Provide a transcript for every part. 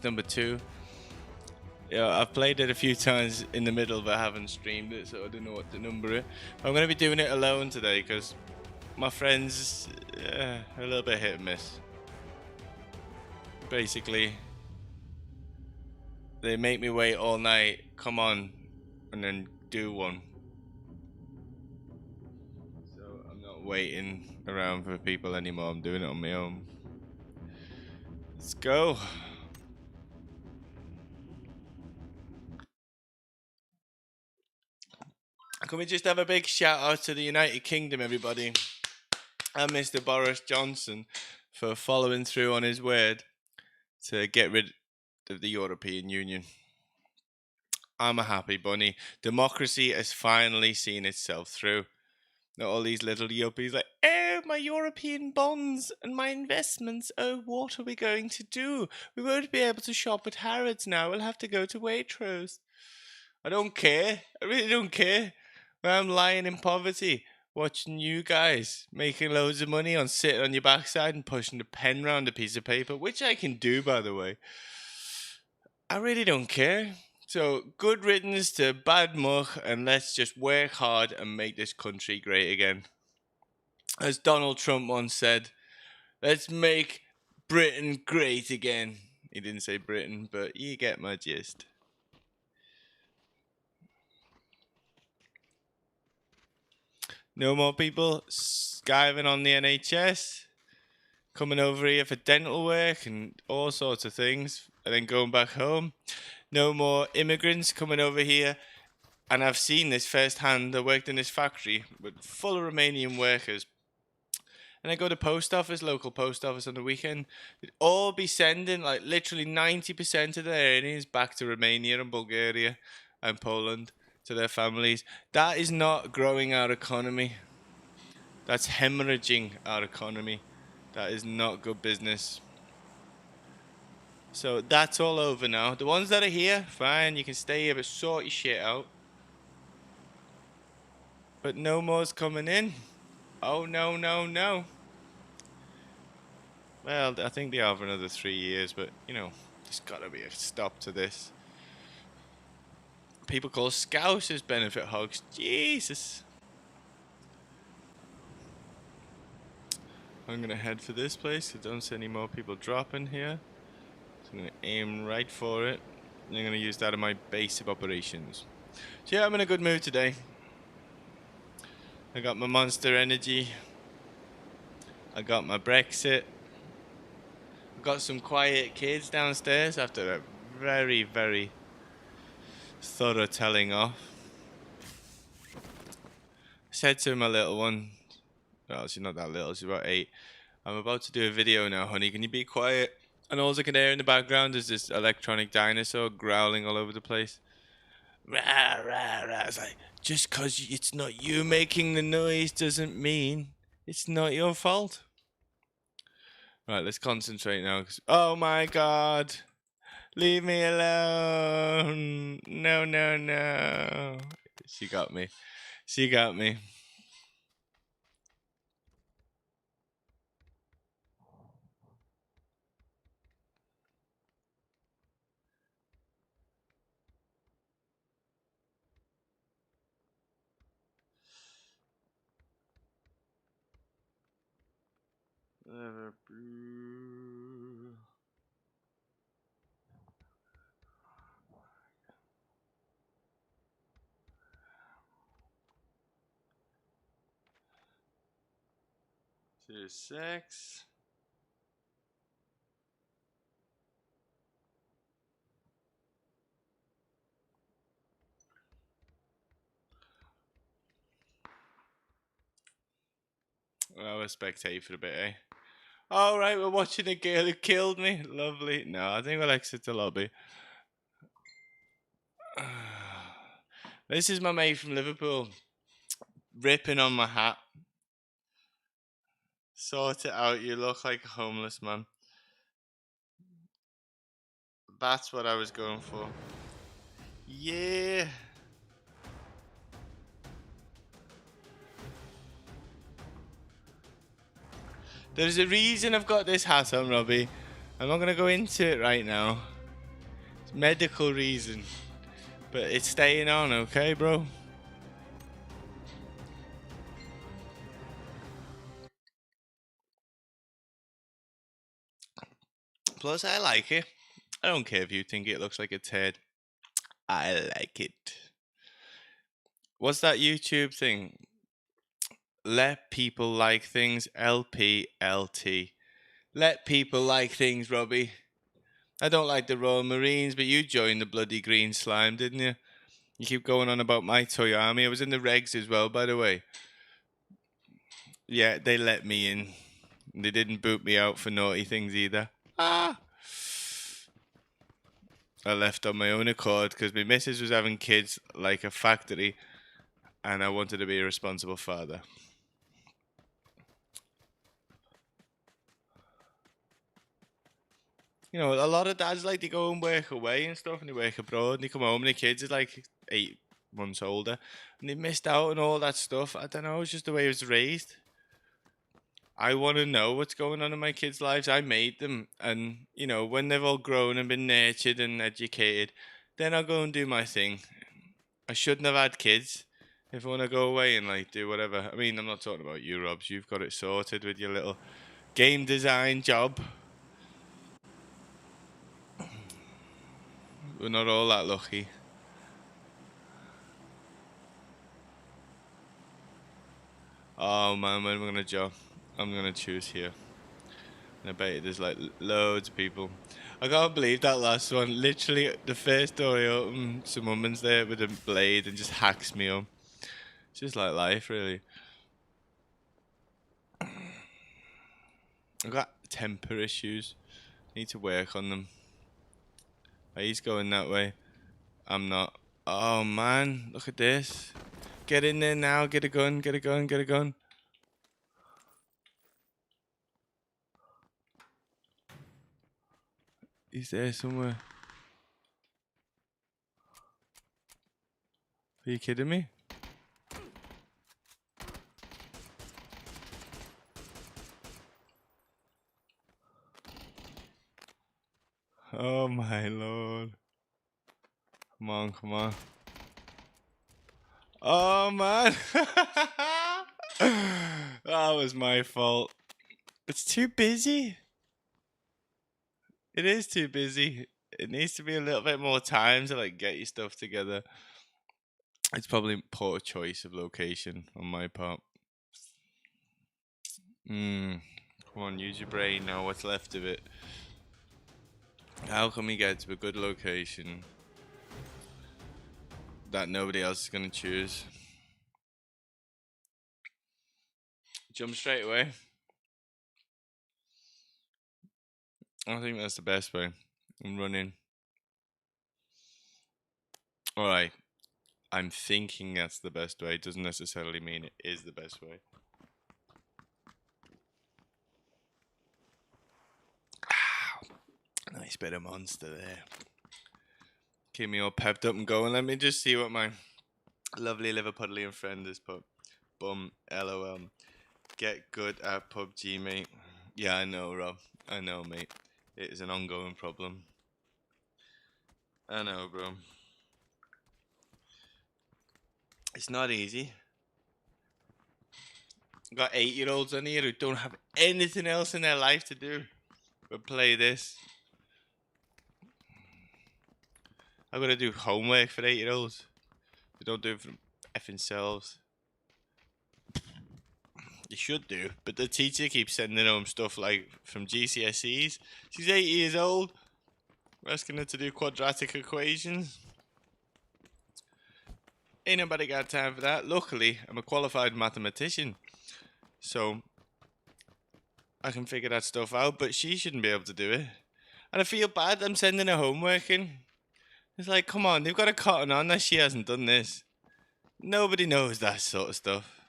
number 2. Yeah, I've played it a few times in the middle, but I haven't streamed it, so I don't know what to number it. I'm going to be doing it alone today because my friends a little bit hit and miss. Basically, they make me wait all night, come on, and then do one. So I'm not waiting around for people anymore. I'm doing it on my own. Let's go. Can we just have a big shout out to the United Kingdom, everybody, and Mr. Boris Johnson for following through on his word to get rid of the European Union. I'm a happy bunny. Democracy has finally seen itself through. Not all these little yuppies like, oh, my European bonds and my investments. Oh, what are we going to do? We won't be able to shop at Harrods now. We'll have to go to Waitrose. I don't care. I really don't care. I'm lying in poverty, watching you guys making loads of money on sitting on your backside and pushing the pen round a piece of paper, which I can do, by the way. I really don't care. So, good riddance to bad muck, and let's just work hard and make this country great again. As Donald Trump once said, let's make Britain great again. He didn't say Britain, but you get my gist. No more people skiving on the NHS, coming over here for dental work and all sorts of things, and then going back home. No more immigrants coming over here. And I've seen this firsthand. I worked in this factory with full of Romanian workers. And I go to local post office on the weekend. They'd all be sending like literally 90% of their earnings back to Romania and Bulgaria and Poland to their families. That is not growing our economy. That's hemorrhaging our economy. That is not good business. So that's all over now. The ones that are here, fine, you can stay here, but sort your shit out. But no more's coming in. Oh, no, no, no. Well, I think they are for another 3 years, but, you know, there's got to be a stop to this. People call Scousers benefit hogs. Jesus. I'm going to head for this place. I don't see any more people dropping here. So I'm going to aim right for it. And I'm going to use that in my base of operations. So yeah, I'm in a good mood today. I got my Monster Energy. I got my Brexit. I got some quiet kids downstairs after a very, very thorough telling off. I said to my little one, well, she's not that little, she's about 8. I'm about to do a video now, honey. Can you be quiet? And all I can hear in the background is this electronic dinosaur growling all over the place. Rah, rah, rah. It's like, just because it's not you making the noise doesn't mean it's not your fault. Right, let's concentrate now. Oh my god. Leave me alone. No, no, no. She got me. She got me. To 6. Well, we'll spectate for a bit, eh? Alright, we're watching a girl who killed me. Lovely. No, I think we'll exit the lobby. This is my mate from Liverpool. Ripping on my hat. Sort it out, you look like a homeless man. That's what I was going for. Yeah. There's a reason I've got this hat on, Robbie. I'm not going to go into it right now. medical reason. But it's staying on, okay, bro? Plus, I like it. I don't care if you think it looks like its head. I like it. What's that YouTube thing? Let people like things. LPLT. Let people like things, Robbie. I don't like the Royal Marines, but you joined the bloody green slime, didn't you? You keep going on about my toy army. I was in the regs as well, by the way. Yeah, they let me in. They didn't boot me out for naughty things either. Ah! I left on my own accord because my missus was having kids like a factory and I wanted to be a responsible father. You know, a lot of dads like to go and work away and stuff, and they work abroad, and they come home, and the kids are like 8 months older, and they missed out on all that stuff. I don't know, it's just the way I was raised. I want to know what's going on in my kids' lives. I made them, and you know, when they've all grown and been nurtured and educated, then I'll go and do my thing. I shouldn't have had kids. If I want to go away and like do whatever. I mean, I'm not talking about you, Robs. You've got it sorted with your little game design job. We're not all that lucky. Oh man, when am I gonna job? I'm gonna choose here. And I bet there's like loads of people. I can't believe that last one. Literally, the first door I open, some woman's there with a blade and just hacks me up. It's just like life, really. I've got temper issues. Need to work on them. He's going that way. I'm not. Oh man, look at this. Get in there now. Get a gun. Get a gun. Get a gun. He's there somewhere. Are you kidding me? Oh my lord. Come on, come on. Oh man. That was my fault. It's too busy. It is too busy. It needs to be a little bit more time to like get your stuff together. It's probably poor choice of location on my part. Come on, use your brain now. What's left of it? How can we get to a good location that nobody else is going to choose? Jump straight away. I think that's the best way. I'm running. Alright. I'm thinking that's the best way. It doesn't necessarily mean it is the best way. Nice bit of monster there. Keep me all pepped up and going. Let me just see what my lovely Liverpudlian friend has put. Bum, LOL. Get good at PUBG, mate. Yeah, I know, Rob. I know, mate. It is an ongoing problem. I know, bro. It's not easy. Got 8-year-olds on here who don't have anything else in their life to do but play this. I've got to do homework for 8-year-olds. They don't do it for effing selves. You should do, but the teacher keeps sending home stuff like from GCSEs. She's 8 years old. We're asking her to do quadratic equations. Ain't nobody got time for that. Luckily, I'm a qualified mathematician, so I can figure that stuff out, but she shouldn't be able to do it. And I feel bad I'm sending her homework in. It's like, come on, they've got a cotton on that she hasn't done this. Nobody knows that sort of stuff.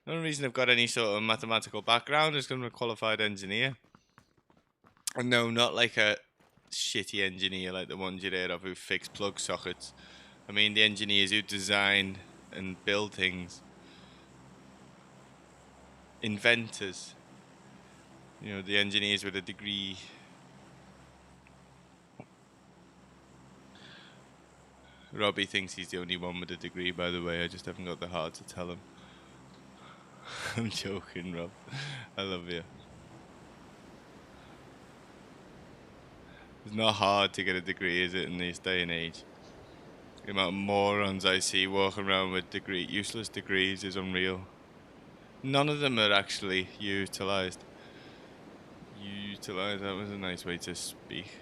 The only reason I've got any sort of mathematical background is because I'm a qualified engineer. And no, not like a shitty engineer like the ones you'd hear of who fix plug sockets. I mean the engineers who design and build things. Inventors. You know, the engineers with a degree. Robbie thinks he's the only one with a degree, by the way. I just haven't got the heart to tell him. I'm joking, Rob. I love you. It's not hard to get a degree, is it, in this day and age? The amount of morons I see walking around with useless degrees is unreal. None of them are actually utilised. Utilised, that was a nice way to speak.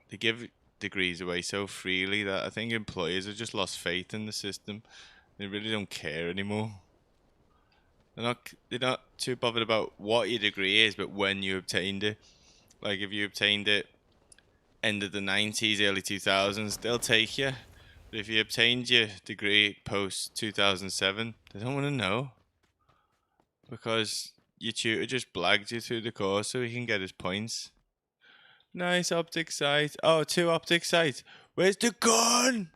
They give degrees away so freely that I think employers have just lost faith in the system. They really don't care anymore. They're not too bothered about what your degree is, but when you obtained it. Like if you obtained it end of the 90s, early 2000s, they'll take you. But if you obtained your degree post 2007, they don't want to know. Because your tutor just blagged you through the course so he can get his points. Nice optic sight. Oh, 2 optic sights. Where's the gun?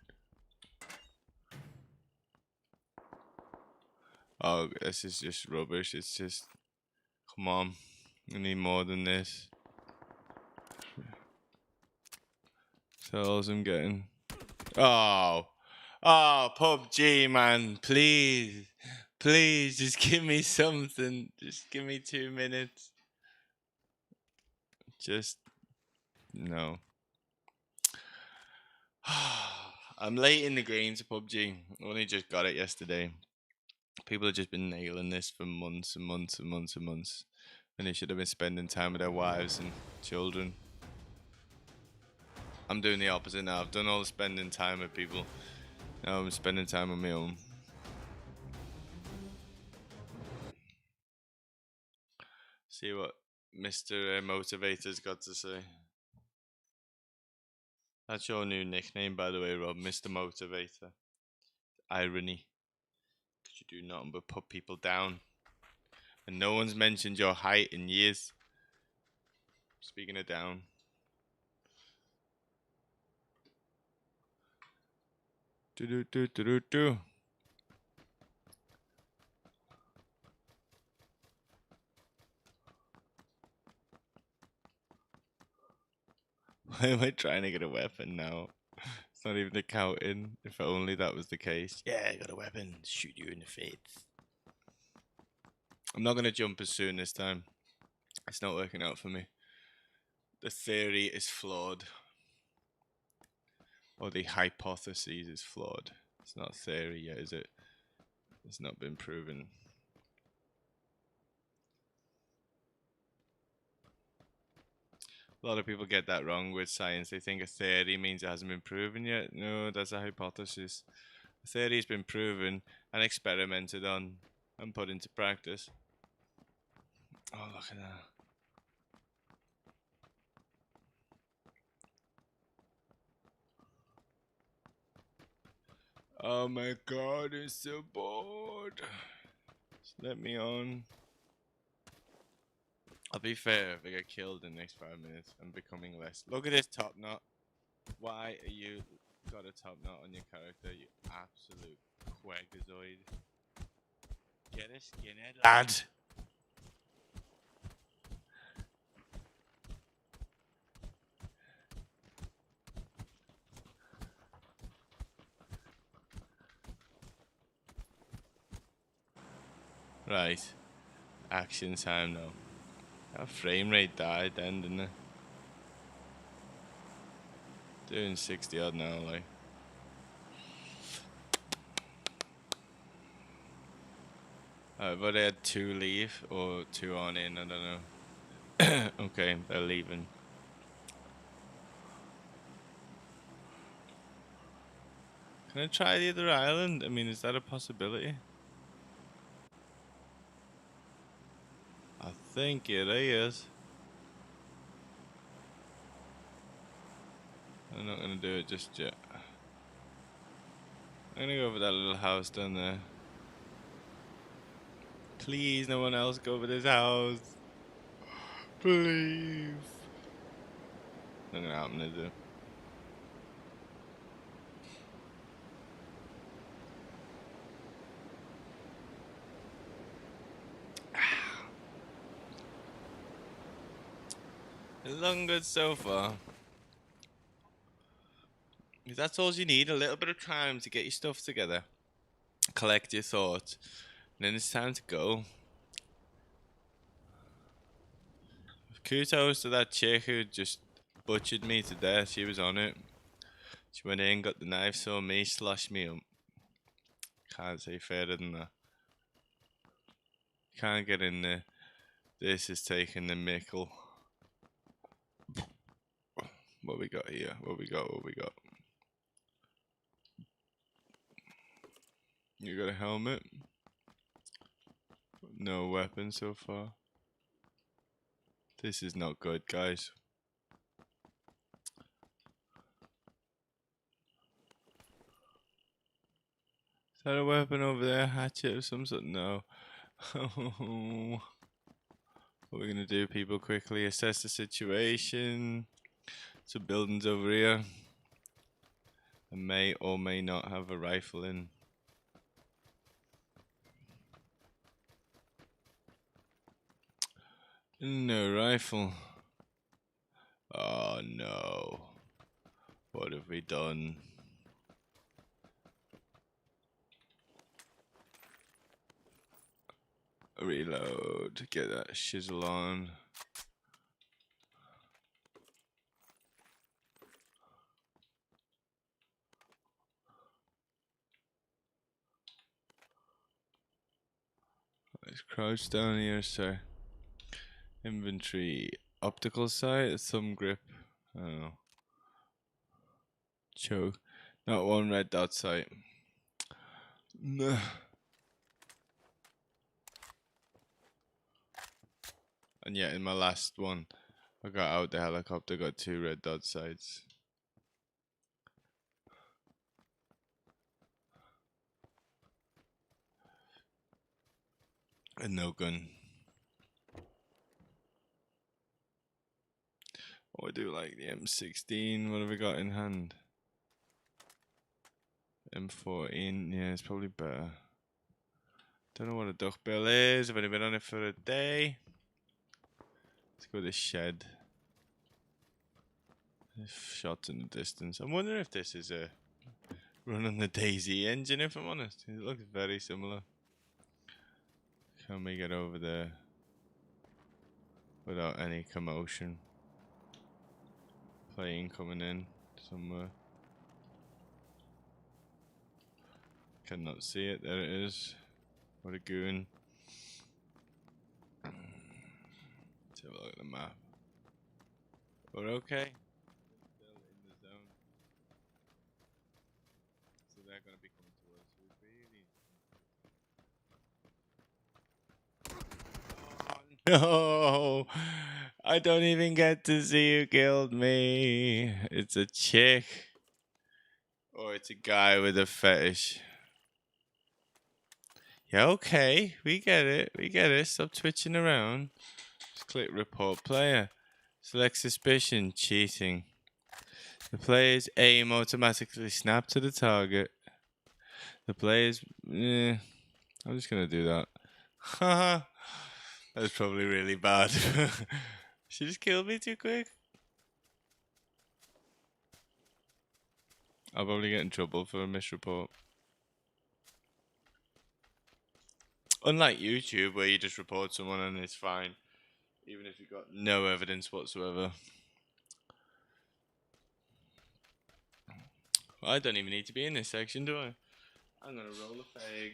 Oh, this is just rubbish. It's just... Come on. We need more than this. So all I'm getting... Oh. Oh, PUBG, man. Please. Please, just give me something. Just give me 2 minutes. Just... No. I'm late in the game to PUBG. I only just got it yesterday. People have just been nailing this for months and months and months and months. And they should have been spending time with their wives and children. I'm doing the opposite now. I've done all the spending time with people. Now I'm spending time on my own. See what Mr. Motivator's got to say. That's your new nickname, by the way, Rob. Mr. Motivator. Irony. Because you do nothing but put people down. And no one's mentioned your height in years. Speaking of down. Do. Why am I trying to get a weapon now? It's not even accounting. If only that was the case. Yeah, I got a weapon. Shoot you in the face. I'm not going to jump as soon this time. It's not working out for me. The theory is flawed. Or the hypothesis is flawed. It's not theory yet, is it? It's not been proven. A lot of people get that wrong with science. They think a theory means it hasn't been proven yet. No, that's a hypothesis. A theory has been proven and experimented on and put into practice. Oh, look at that. Oh my god, I'm so bored. Just let me on. I'll be fair, if I get killed in the next 5 minutes, I'm becoming less. Look at this top knot. Why are you got a top knot on your character, you absolute quagazoid? Get a skinhead, lad! Right. Action time now. That frame rate died then, didn't it? Doing 60 odd now, like. But they had 2 leave or 2 on in, I don't know. Okay, they're leaving. Can I try the other island? I mean, is that a possibility? I think it is. I'm not gonna do it just yet. I'm gonna go over that little house down there. Please, no one else go over this house. Please. Not gonna happen, is it? Long good so far. That's all you need, a little bit of time to get your stuff together, collect your thoughts, and then it's time to go. Kudos to that chick who just butchered me to death. She was on it. She went in, got the knife, saw me, slashed me up. Can't say fairer than that. Can't get in there. This is taking the mickle. What we got here? What we got? You got a helmet? No weapon so far. This is not good, guys. Is that a weapon over there? Hatchet of some sort? No. What are we gonna do, people? Quickly assess the situation. Some buildings over here. I may or may not have a rifle in. No rifle. Oh no. What have we done? Reload. Get that shizzle on. Let's crouch down here, sir. Inventory. Optical sight, thumb grip. I don't know. Choke. Not one red dot sight. No. And yet in my last one, I got out the helicopter, got 2 red dot sights. And no gun. Oh, I do like the M16. What have we got in hand? M14. Yeah, it's probably better. Don't know what a duckbill is. I've only been on it for a day. Let's go to the shed. Shots in the distance. I'm wondering if this is a run on the Daisy engine, if I'm honest. It looks very similar. Can we get over there without any commotion? Plane coming in somewhere. Cannot see it. There it is. What a goon. Let's have a look at the map. We're okay. Still in the zone. So they're going to be coming to us. Oh, no! I don't even get to see who killed me. It's a chick. Or it's a guy with a fetish. Yeah, okay. We get it. We get it. Stop twitching around. Just click report player. Select suspicion. Cheating. The player's aim automatically snap to the target. The player's... I'm just going to do that. Haha. That's probably really bad. She just killed me too quick. I'll probably get in trouble for a misreport. Unlike YouTube, where you just report someone and it's fine, even if you've got no evidence whatsoever. Well, I don't even need to be in this section, do I? I'm gonna roll a fag.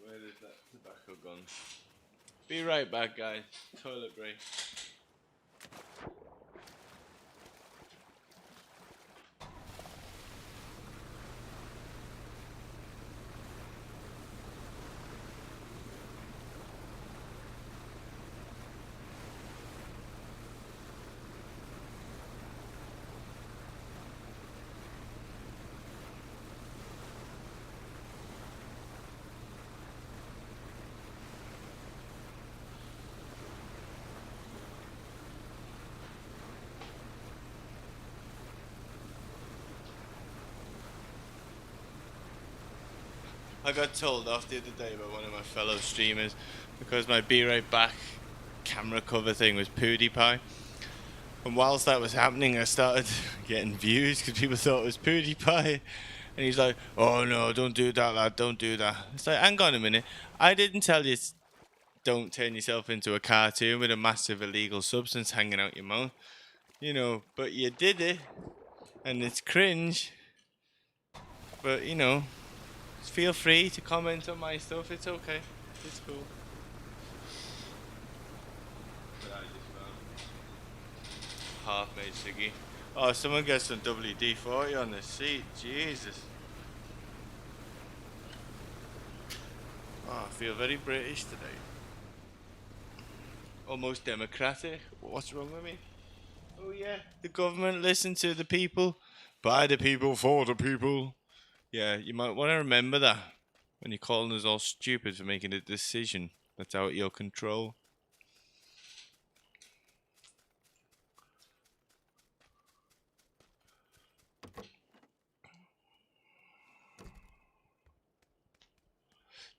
Where is that tobacco gone? Be right back, guys. Toilet break. I got told off the other day by one of my fellow streamers because my Be Right Back camera cover thing was PewDiePie. And whilst that was happening, I started getting views because people thought it was PewDiePie. And he's like, "Oh no, don't do that, lad, don't do that." It's like, hang on a minute. I didn't tell you don't turn yourself into a cartoon with a massive illegal substance hanging out your mouth. You know, but you did it. And it's cringe. But, you know, feel free to comment on my stuff. It's okay. It's cool. Half made ciggy. Oh, someone gets some WD-40 on the seat. Jesus. Oh, I feel very British today. Almost democratic. What's wrong with me? Oh yeah, the government listen to the people, by the people, for the people. Yeah, you might want to remember that when you're calling us all stupid for making a decision that's out of your control.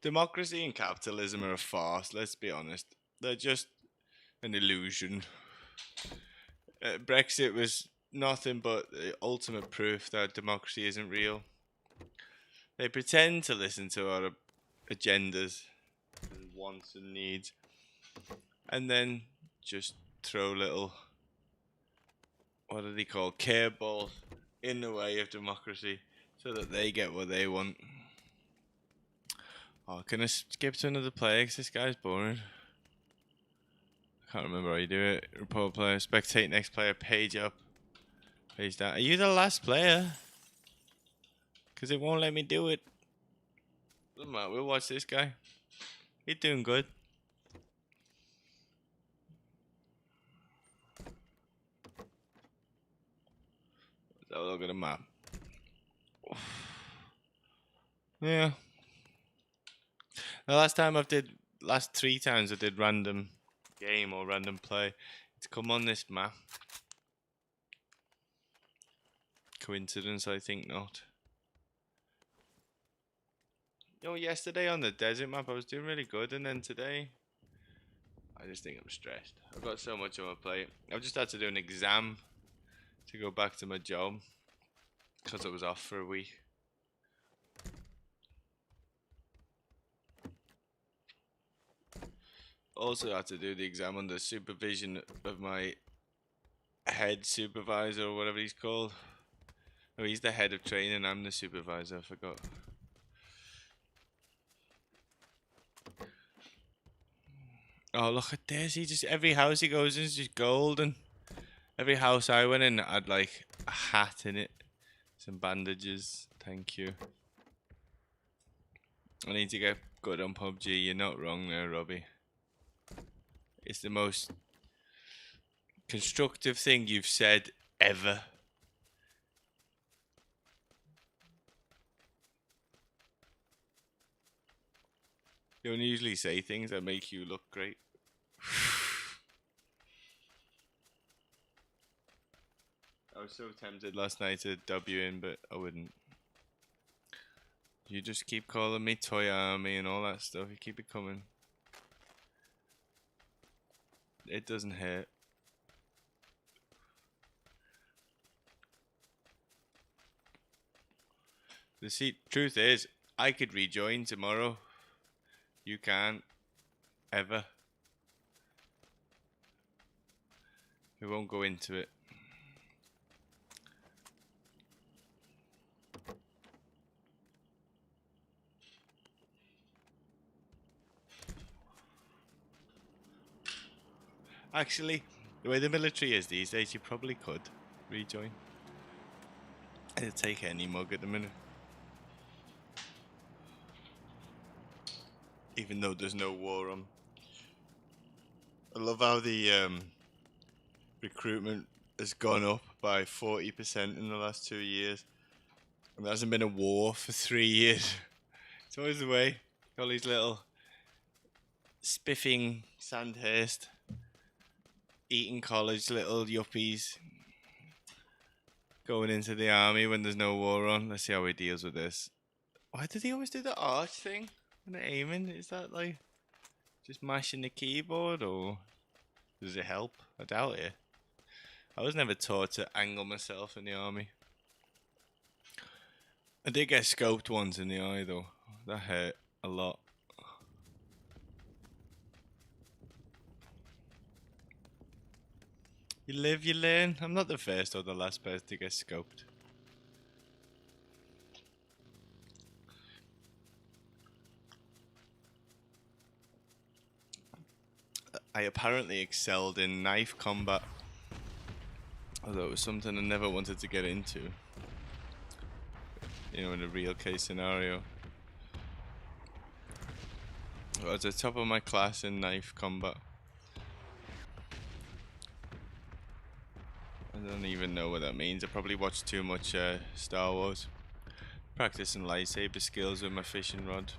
Democracy and capitalism are a farce, let's be honest. They're just an illusion. Brexit was nothing but the ultimate proof that democracy isn't real. They pretend to listen to our agendas and wants and needs, and then just throw little, what are they called, care balls in the way of democracy so that they get what they want. Oh, can I skip to another player? Because this guy's boring. I can't remember how you do it. Report player, spectate next player, page up, page down. Are you the last player? Because it won't let me do it. Doesn't matter, we'll watch this guy. He's doing good. Let's have a look at the map. Yeah. The last 3 times I did random game or random play, it's come on this map. Coincidence? I think not. You know, yesterday on the desert map I was doing really good, and then today I just think I'm stressed. I've got so much on my plate. I've just had to do an exam to go back to my job because I was off for a week. Also had to do the exam under supervision of my head supervisor or whatever he's called. Oh, he's the head of training, I'm the supervisor, I forgot. Oh, look at this, he just, every house he goes in is just gold, and every house I went in had like a hat in it, some bandages, thank you. I need to get good on PUBG, you're not wrong there, Robbie. It's the most constructive thing you've said ever. You don't usually say things that make you look great. I was so tempted last night to dub you in, but I wouldn't. You just keep calling me Toy Army and all that stuff. You keep it coming. It doesn't hurt. The truth is, I could rejoin tomorrow. You can't. Ever. We won't go into it. Actually, the way the military is these days, you probably could rejoin. It'll take any mug at the minute. Even though there's no war on. I love how the recruitment has gone up by 40% in the last 2 years. And there hasn't been a war for 3 years. It's always the way. All these little spiffing Sandhurst, Eton College little yuppies going into the army when there's no war on. Let's see how he deals with this. Why did he always do the arch thing when they're aiming? Is that like just mashing the keyboard, or does it help? I doubt it. I was never taught to angle myself in the army. I did get scoped once in the eye though. That hurt a lot. You live, you learn. I'm not the first or the last person to get scoped. I apparently excelled in knife combat, although it was something I never wanted to get into. You know, in a real case scenario. I was at the top of my class in knife combat. I don't even know what that means. I probably watched too much Star Wars. Practicing lightsaber skills with my fishing rod.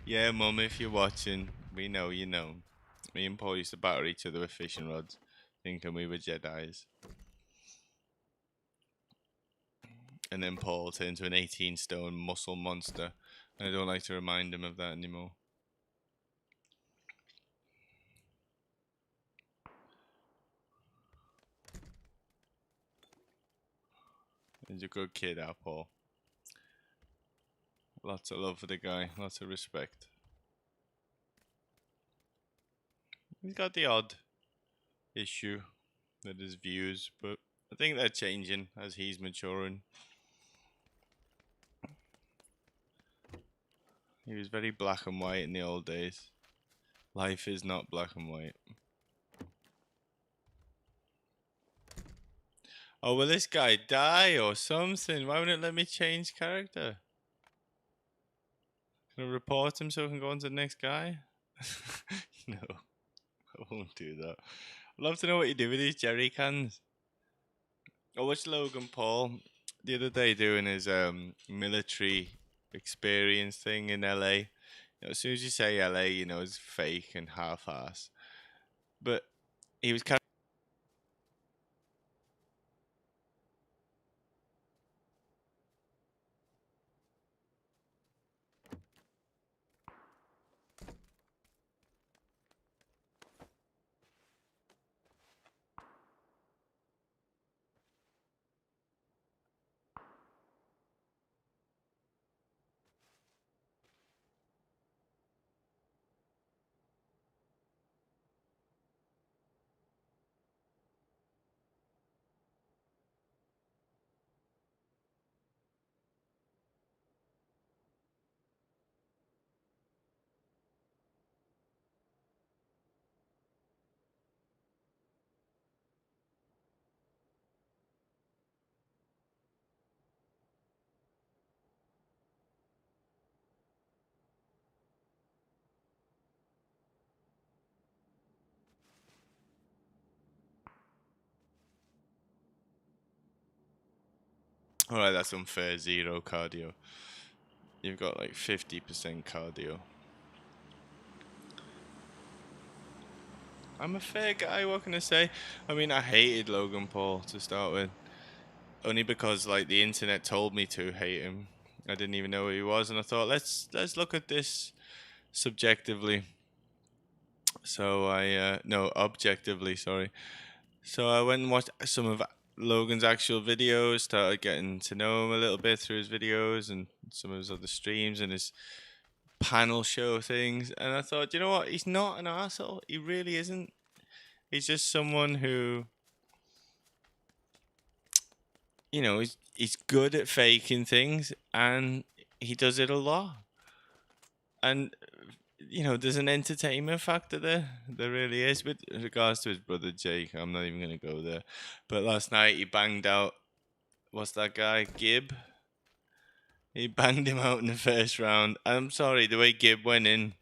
Yeah, Mum, if you're watching, we know you know. Me and Paul used to batter each other with fishing rods, thinking we were Jedis. And then Paul turned into an 18-stone muscle monster, and I don't like to remind him of that anymore. He's a good kid, our Paul. Lots of love for the guy, lots of respect. He's got the odd issue with his views, but I think they're changing as he's maturing. He was very black and white in the old days. Life is not black and white. Oh, will this guy die or something? Why wouldn't it let me change character? Can I report him so I can go on to the next guy? No, I won't do that. I'd love to know what you do with these jerry cans. I watched Logan Paul the other day doing his military experience thing in LA. You know, as soon as you say LA, you know it's fake and half-ass. But he was kind of... Alright, that's unfair. 0 cardio. You've got like 50% cardio. I'm a fair guy, what can I say? I mean, I hated Logan Paul to start with. Only because like the internet told me to hate him. I didn't even know who he was, and I thought let's look at this subjectively. So I no, objectively, sorry. So I went and watched some of Logan's actual videos, started getting to know him a little bit through his videos and some of his other streams and his panel show things, and I thought, you know what, he's not an arsehole. He really isn't. He's just someone who, you know, he's good at faking things, and he does it a lot. And you know, there's an entertainment factor there. There really is. With regards to his brother Jake, I'm not even gonna go there. But last night he banged out, what's that guy, Gibb? He banged him out in the first round. I'm sorry, the way Gibb went in,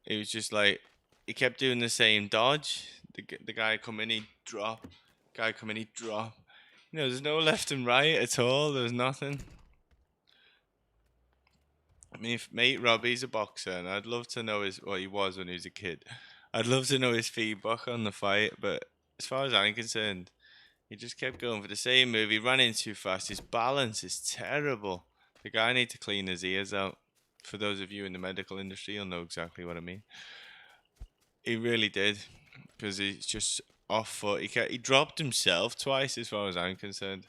it was just like he kept doing the same dodge. The guy come in, he drop. Guy come in, he drop. You know, there's no left and right at all. There's nothing. I mean, if mate Robbie's a boxer, and I'd love to know what he was when he was a kid. I'd love to know his feedback on the fight, but as far as I'm concerned, He just kept going for the same move. He ran in too fast. His balance is terrible. The guy needs to clean his ears out. For those of you in the medical industry, you'll know exactly what I mean. He really did, because he's just off foot. He dropped himself twice, as far as I'm concerned.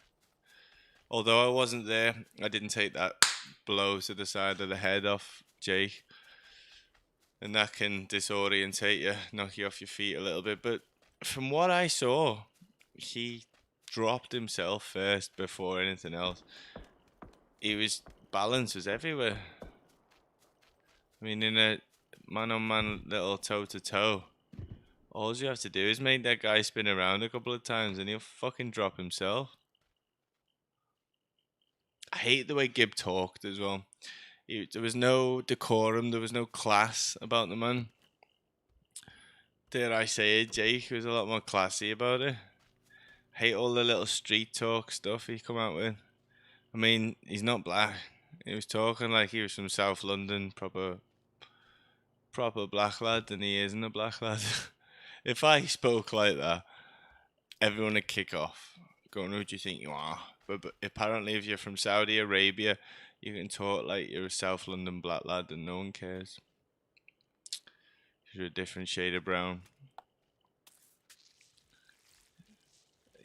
Although I wasn't there, I didn't take that blow to the side of the head off Jake, and that can disorientate you, knock you off your feet a little bit. But from what I saw, he dropped himself first before anything else. Balance was everywhere. I mean, in a man-on-man little toe-to-toe, all you have to do is make that guy spin around a couple of times and he'll fucking drop himself. I hate the way Gibb talked as well. There was no decorum, there was no class about the man. Dare I say it, Jake was a lot more classy about it. I hate all the little street talk stuff he come out with. I mean, he's not black. He was talking like he was from South London, proper black lad, and he isn't a black lad. If I spoke like that, everyone would kick off, going, "Who do you think you are?" But apparently, if you're from Saudi Arabia, you can talk like you're a South London black lad, and no one cares. You're a different shade of brown.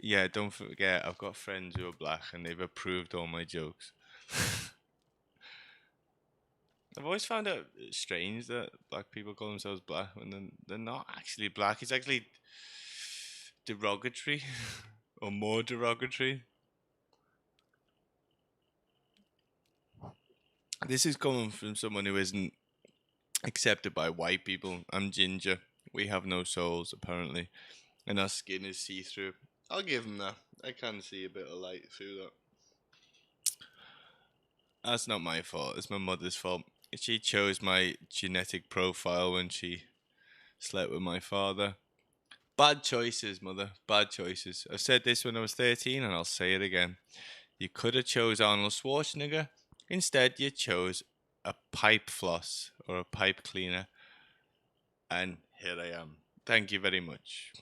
Yeah, don't forget, I've got friends who are black, and they've approved all my jokes. I've always found it strange that black people call themselves black when they're not actually black. It's actually derogatory or more derogatory. This is coming from someone who isn't accepted by white people. I'm ginger. We have no souls, apparently, and our skin is see-through. I'll give them that. I can see a bit of light through that. That's not my fault. It's my mother's fault. She chose my genetic profile when she slept with my father. Bad choices, mother. Bad choices. I said this when I was 13 and I'll say it again. You could have chose Arnold Schwarzenegger. Instead, you chose a pipe floss or a pipe cleaner. And here I am. Thank you very much.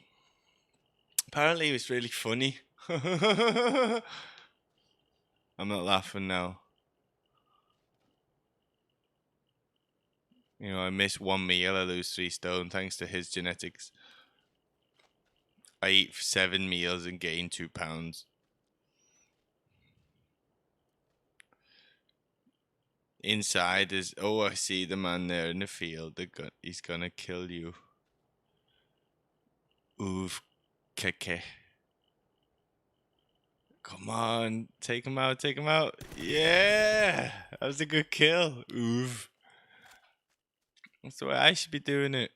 Apparently, it was really funny. I'm not laughing now. You know, I miss one meal, I lose 3 stone thanks to his genetics. I eat 7 meals and gain 2 pounds. Inside is, oh, I see the man there in the field. He's gonna kill you. Oof, keke. Come on, take him out, take him out. Yeah, that was a good kill. Oof. That's the way I should be doing it.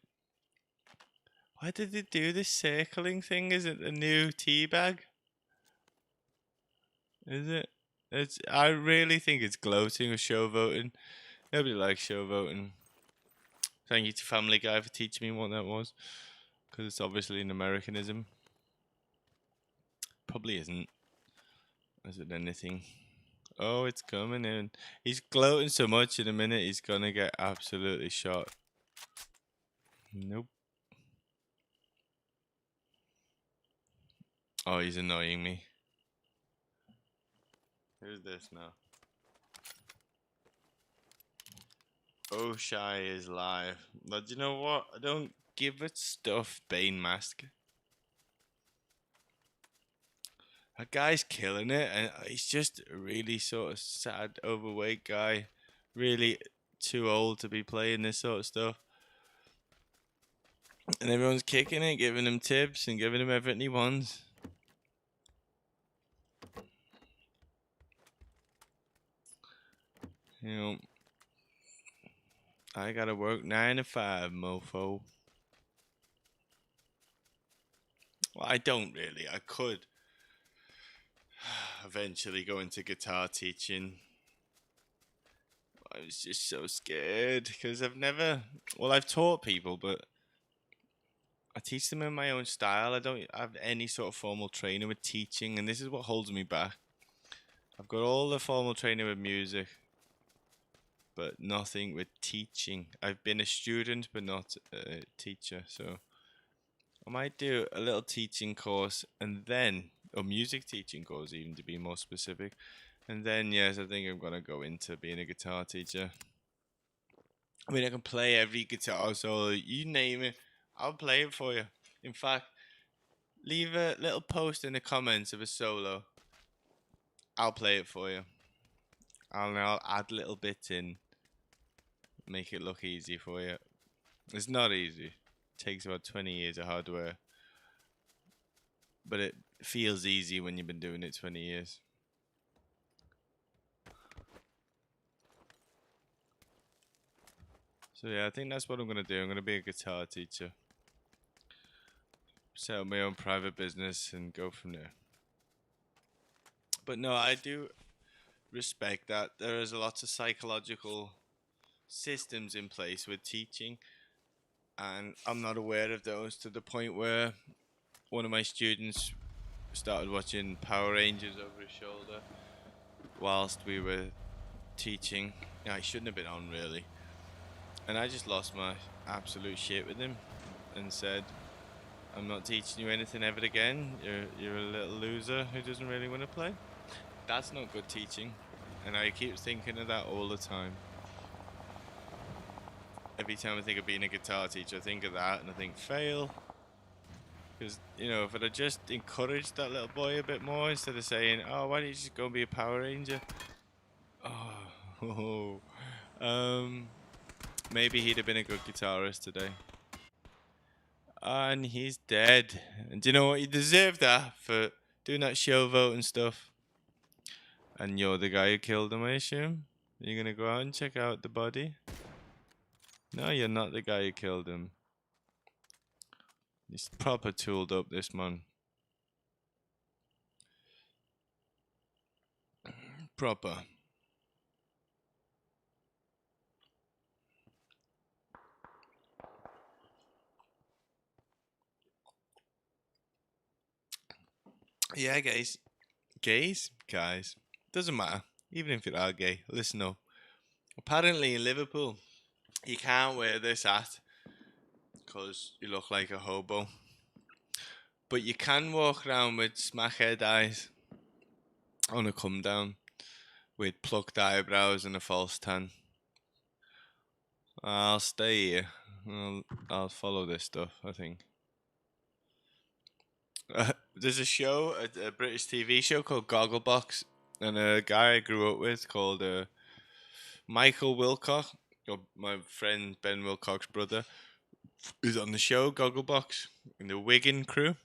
Why did they do this circling thing? Is it a new tea bag? Is it? I really think it's gloating or show voting. Nobody likes show voting. Thank you to Family Guy for teaching me what that was. Because it's obviously an Americanism. Probably isn't. Is it anything? Oh, it's coming in. He's gloating so much in a minute, he's gonna get absolutely shot. Nope. Oh, he's annoying me. Who's this now? Oh, Shy is live. But you know what? I don't give it stuff, Bane Mask. That guy's killing it, and he's just a really sort of sad, overweight guy. Really too old to be playing this sort of stuff. And everyone's kicking it, giving him tips and giving him everything he wants. You know, I gotta work 9 to 5, mofo. Well, I don't really. I could eventually go into guitar teaching. I was just so scared because I've taught people, but I teach them in my own style. I don't have any sort of formal training with teaching, and this is what holds me back. I've got all the formal training with music, but nothing with teaching. I've been a student, but not a teacher, so I might do a little teaching course, and then or music teaching course, even to be more specific. And then, yes, I think I'm gonna go into being a guitar teacher. I mean, I can play every guitar solo, you name it, I'll play it for you. In fact, leave a little post in the comments of a solo. I'll play it for you. I'll add little bits in, make it look easy for you. It's not easy. It takes about 20 years of hard work. But it feels easy when you've been doing it 20 years. So yeah, I think that's what I'm going to do. I'm going to be a guitar teacher. Set up my own private business and go from there. But no, I do respect that there is a lot of psychological systems in place with teaching, and I'm not aware of those to the point where one of my students started watching Power Rangers over his shoulder whilst we were teaching. I shouldn't have been on, really. And I just lost my absolute shit with him and said, I'm not teaching you anything ever again. You're a little loser who doesn't really want to play. That's not good teaching. And I keep thinking of that all the time. Every time I think of being a guitar teacher, I think of that and I think, fail. Because, you know, if I'd have just encouraged that little boy a bit more instead of saying, oh, why don't you just go and be a Power Ranger? Oh, maybe he'd have been a good guitarist today. And he's dead. And do you know what? You deserve that for doing that show vote and stuff. And you're the guy who killed him, I assume? You're gonna go out and check out the body? No, you're not the guy who killed him. He's proper tooled up, this man. Proper. Yeah, guys. Gays? Guys. Doesn't matter. Even if you are gay, listen up. Apparently in Liverpool, you can't wear this hat because you look like a hobo. But you can walk around with smackhead eyes on a come down with plucked eyebrows and a false tan. I'll stay here. I'll follow this stuff, I think. There's a show, a British TV show called Gogglebox, and a guy I grew up with called Michael Wilcock, or my friend Ben Wilcock's brother, is on the show Gogglebox in the Wigan crew.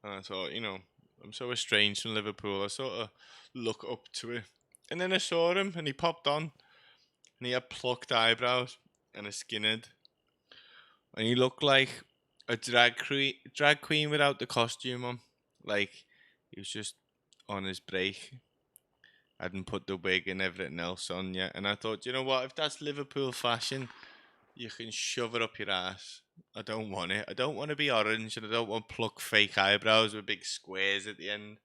And I thought, you know, I'm so estranged from Liverpool, I sort of look up to it. And then I saw him, and he popped on, and he had plucked eyebrows and a skinhead, and he looked like a drag queen without the costume on. Like, he was just on his break. Hadn't put the wig and everything else on yet. And I thought, you know what? If that's Liverpool fashion, you can shove it up your ass. I don't want it. I don't want to be orange, and I don't want pluck fake eyebrows with big squares at the end,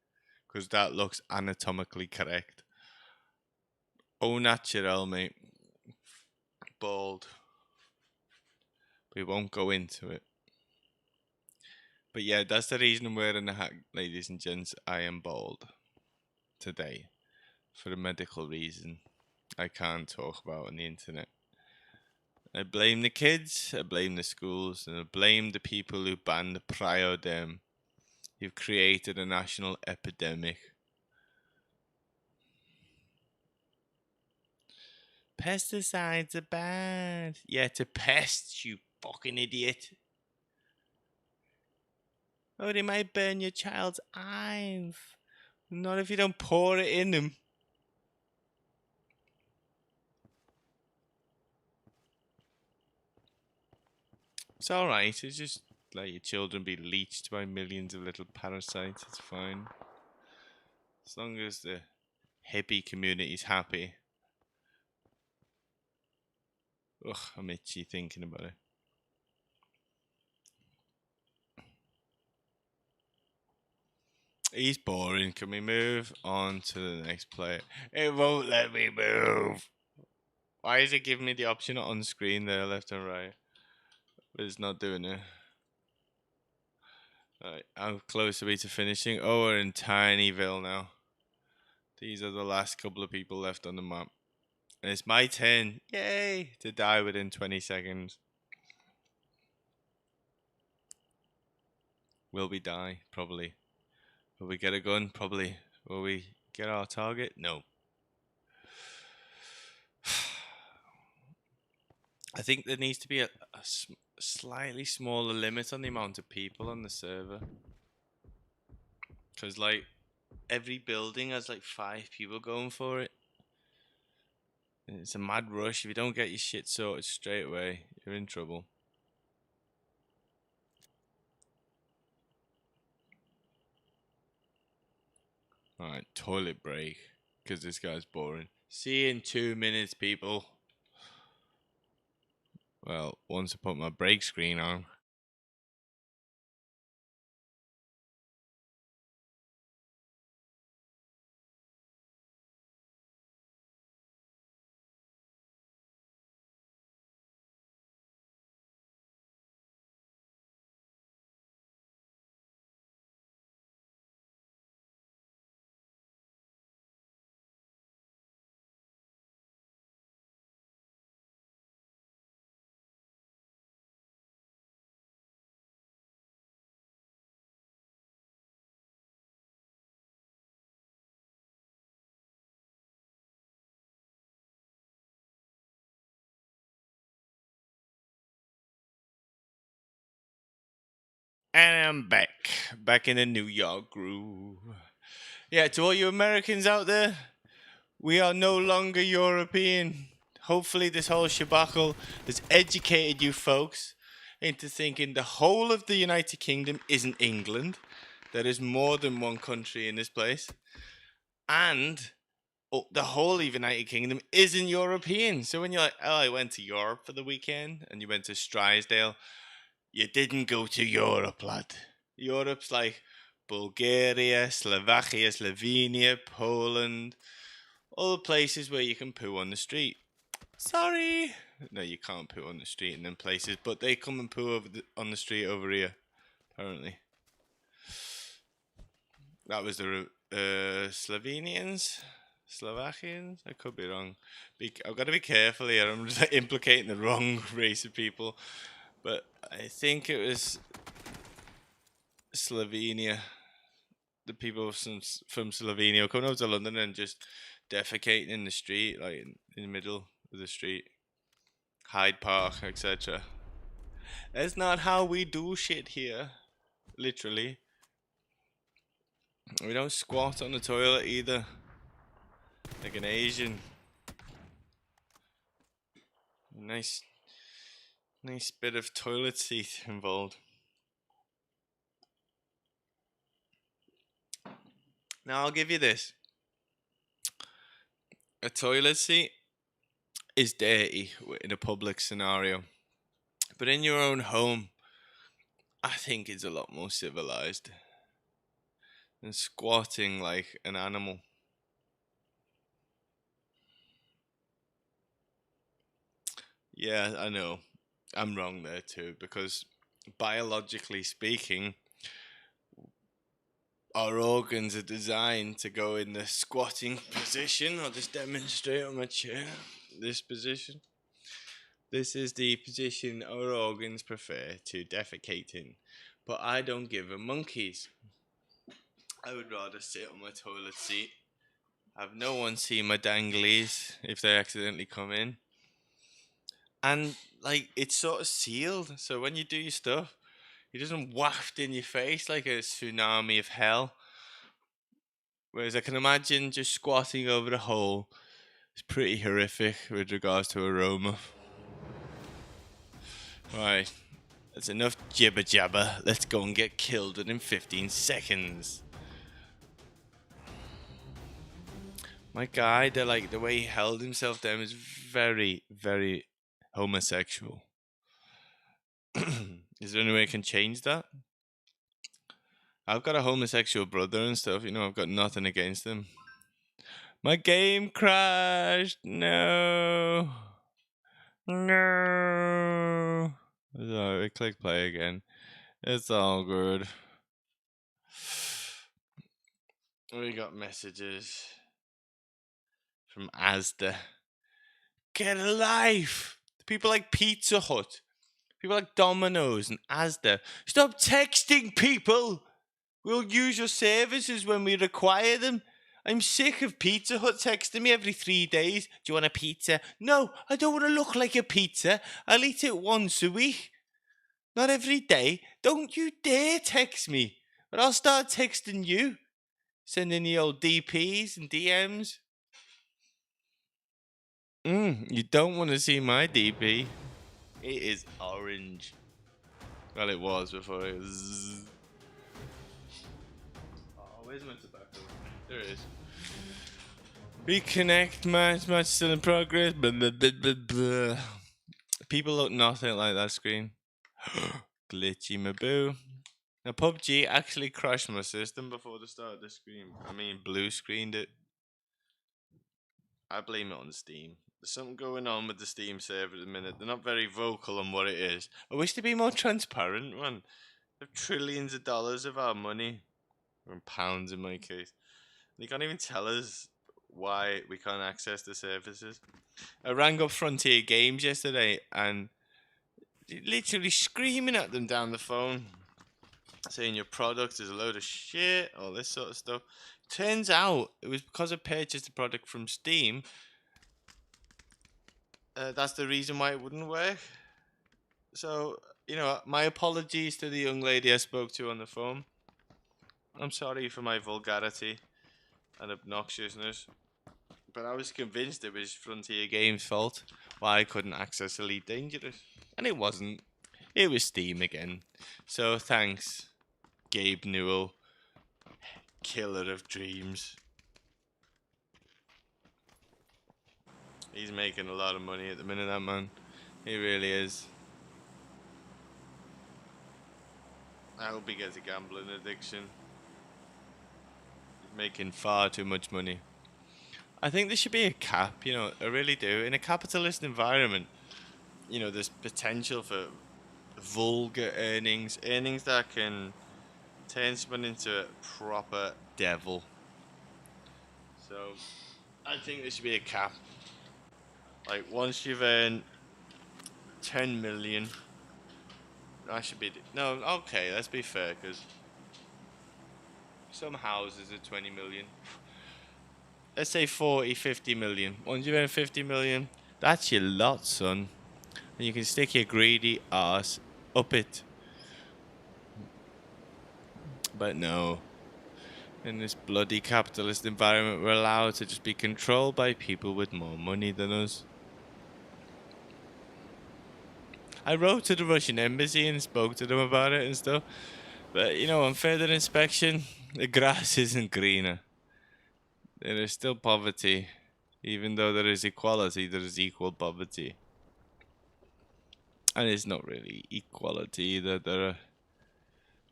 because that looks anatomically correct. Au naturel, mate. Bald. We won't go into it. But yeah, that's the reason I'm wearing a hat, ladies and gents. I am bald today for a medical reason I can't talk about on the internet. I blame the kids, I blame the schools, and I blame the people who banned Priodem. You've created a national epidemic. Pesticides are bad. Yeah, to pests, you fucking idiot. Oh, they might burn your child's eyes. Not if you don't pour it in them. It's alright, it's just let your children be leached by millions of little parasites, it's fine. As long as the hippie community's happy. Ugh, I'm itchy thinking about it. He's boring. Can we move on to the next player? It won't let me move. Why is it giving me the option on screen there, left and right? But it's not doing it. Alright, how close are we to finishing? Oh, we're in Tinyville now. These are the last couple of people left on the map. And it's my turn, yay, to die within 20 seconds. Will we die? Probably. Will we get a gun? Probably. Will we get our target? No. I think there needs to be a slightly smaller limit on the amount of people on the server. Because, like, every building has, like, 5 people going for it. And it's a mad rush. If you don't get your shit sorted straight away, you're in trouble. Alright, toilet break. Because this guy's boring. See you in 2 minutes, people. Well, once I put my break screen on. And I'm back. Back in the New York groove. Yeah, to all you Americans out there, we are no longer European. Hopefully, this whole shabacle has educated you folks into thinking the whole of the United Kingdom isn't England. There is more than one country in this place. And the whole of the United Kingdom isn't European. So when you're like, oh, I went to Europe for the weekend, and you went to Strisdale, you didn't go to Europe, lad. Europe's like Bulgaria, Slovakia, Slovenia, Poland, all the places where you can poo on the street. Sorry. No, you can't poo on the street in them places, but they come and poo on the street over here, apparently. That was the Slovenians? Slovakians? I could be wrong. I've got to be careful here. I'm just implicating the wrong race of people. But I think it was Slovenia. The people from Slovenia coming over to London and just defecating in the street, like in the middle of the street. Hyde Park, etc. That's not how we do shit here. Literally. We don't squat on the toilet either. Like an Asian. Nice bit of toilet seat involved. Now I'll give you this. A toilet seat is dirty in a public scenario. But in your own home, I think it's a lot more civilized than squatting like an animal. Yeah, I know. I'm wrong there too, because biologically speaking, our organs are designed to go in the squatting position. I'll just demonstrate on my chair. This position. This is the position our organs prefer to defecate in. But I don't give a monkeys. I would rather sit on my toilet seat, have no one see my danglies if they accidentally come in. And, like, it's sort of sealed, so when you do your stuff, it doesn't waft in your face like a tsunami of hell. Whereas I can imagine just squatting over the hole is pretty horrific with regards to aroma. Right, that's enough jibber jabber. Let's go and get killed within 15 seconds. My guy, the way he held himself down is very, very homosexual. Is there any way I can change that? I've got a homosexual brother and stuff, I've got nothing against him. My game crashed. No. No. Sorry, click play again. It's all good. We got messages from Asda. Get a life. People like Pizza Hut. People like Domino's and Asda. Stop texting people. We'll use your services when we require them. I'm sick of Pizza Hut texting me every 3 days. Do you want a pizza? No, I don't want to look like a pizza. I'll eat it once a week. Not every day. Don't you dare text me. Or I'll start texting you. Sending the old DPs and DMs. You don't want to see my DP. It is orange. Well, it was before it was. Oh, where's my tobacco? There it is. Reconnect match still in progress. Blah, blah, blah, blah, blah. People look nothing like that screen. Glitchy Maboo. Now PUBG actually crashed my system before the start of the screen. I mean, blue screened it. I blame it on Steam. There's something going on with the Steam server at the minute. They're not very vocal on what it is. I wish they'd be more transparent, man. They have trillions of dollars of our money, or in pounds in my case. They can't even tell us why we can't access the services. I rang up Frontier Games yesterday and literally screaming at them down the phone, saying your product is a load of shit, all this sort of stuff. Turns out it was because I purchased the product from Steam. That's the reason why it wouldn't work. So, my apologies to the young lady I spoke to on the phone. I'm sorry for my vulgarity and obnoxiousness, but I was convinced it was Frontier Games' fault why I couldn't access Elite Dangerous. And it wasn't. It was Steam again. So thanks, Gabe Newell, killer of dreams. He's making a lot of money at the minute, that man. He really is. I hope he gets a gambling addiction. He's making far too much money. I think there should be a cap, I really do. In a capitalist environment, there's potential for vulgar earnings that can turn someone into a proper devil. So, I think there should be a cap. Like, once you've earned 10 million, that should be... No, okay, let's be fair, because some houses are 20 million. Let's say 40, 50 million. Once you earn 50 million, that's your lot, son. And you can stick your greedy ass up it. But no. In this bloody capitalist environment, we're allowed to just be controlled by people with more money than us. I wrote to the Russian embassy and spoke to them about it and stuff. But, on further inspection, the grass isn't greener. There is still poverty. Even though there is equality, there is equal poverty. And it's not really equality either. There are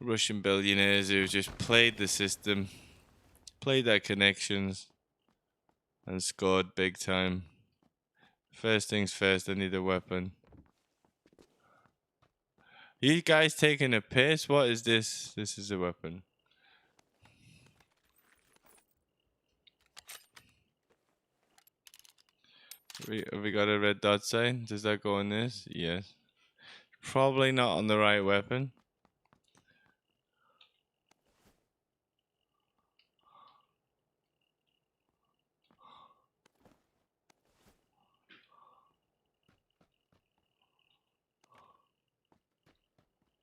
Russian billionaires who just played the system, played their connections, and scored big time. First things first, I need a weapon. You guys taking a piss? What is this? This is a weapon. Have we got a red dot sign? Does that go on this? Yes. Probably not on the right weapon.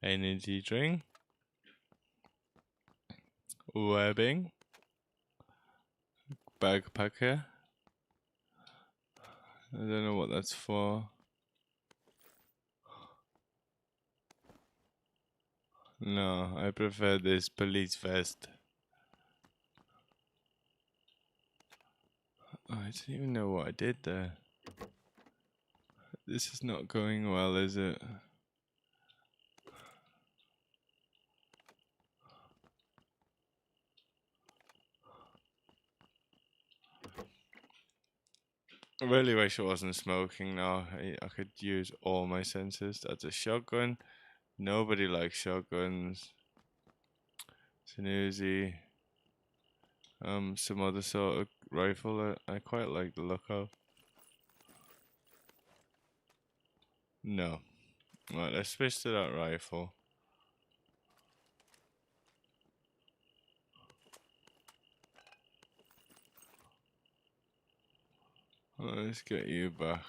Energy drink. Webbing. Backpacker. I don't know what that's for. No, I prefer this police vest. Oh, I don't even know what I did there. This is not going well, is it? I really wish I wasn't smoking now. I could use all my senses. That's a shotgun. Nobody likes shotguns. It's an Uzi. Some other sort of rifle I quite like the look of. No. Right, let's switch to that rifle. Let's get you back.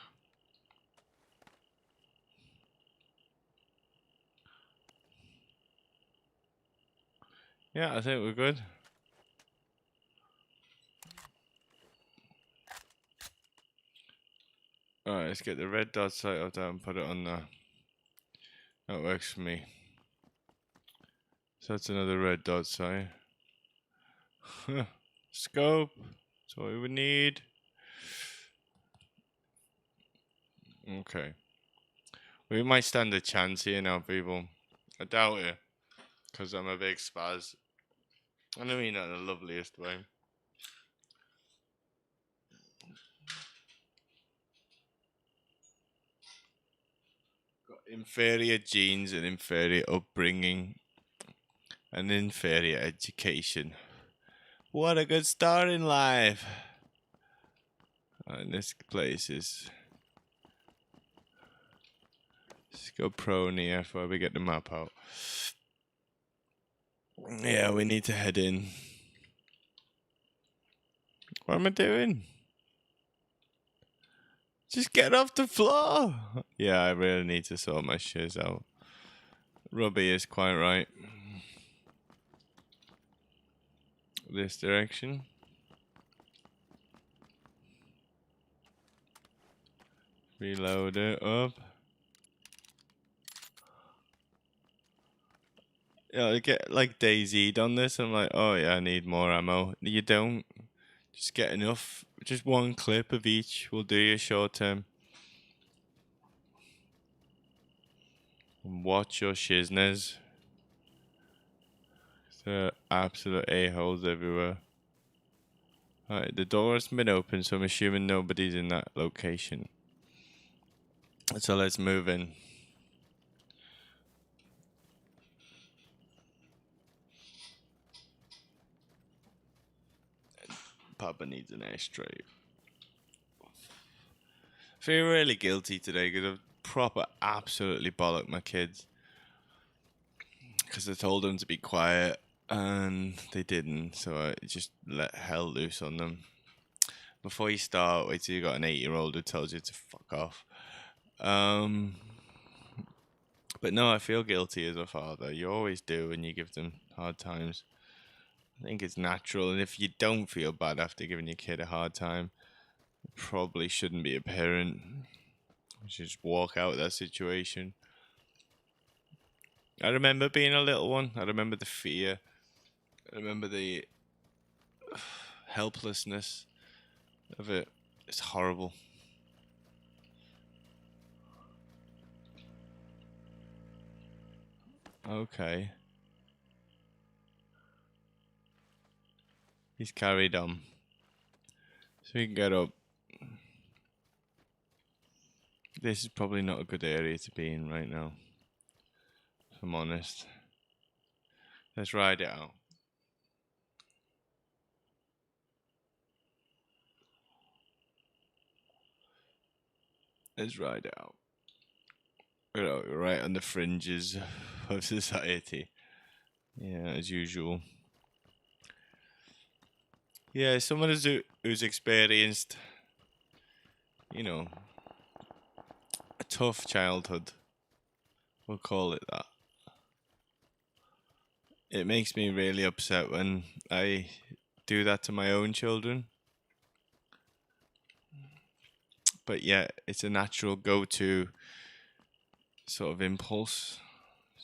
Yeah, I think we're good. Alright, let's get the red dot sight up there and put it on there. That works for me. So that's another red dot sight. Scope. That's what we would need. Okay. We might stand a chance here now, people. I doubt it. Because I'm a big spaz. I don't mean that in the loveliest way. Got inferior genes and inferior upbringing. And inferior education. What a good start in life. And this place is... Let's go prone here before we get the map out. Yeah, we need to head in. What am I doing? Just get off the floor. Yeah, I really need to sort my shiz out. Robbie is quite right. This direction. Reload it up. Yeah, I get like DayZ'd on this. I'm like, oh yeah, I need more ammo. You don't. Just get enough. Just one clip of each will do you short term. And watch your shizness. There are absolute a-holes everywhere. Alright, the door hasn't been open, so I'm assuming nobody's in that location. So let's move in. Papa needs an ashtray. I feel really guilty today because I've proper absolutely bollocked my kids. Because I told them to be quiet and they didn't, so I just let hell loose on them. Before you start, wait till you got an 8-year-old who tells you to fuck off. But no, I feel guilty as a father. You always do when you give them hard times. I think it's natural, and if you don't feel bad after giving your kid a hard time, you probably shouldn't be a parent. You should just walk out of that situation. I remember being a little one. I remember the fear. I remember the helplessness of it. It's horrible. Okay. He's carried on. So we can get up. This is probably not a good area to be in right now, if I'm honest. Let's ride it out. Let's ride it out. We're right on the fringes of society. Yeah, as usual. Yeah, someone who's experienced, you know, a tough childhood. We'll call it that. It makes me really upset when I do that to my own children. But yeah, it's a natural go-to sort of impulse.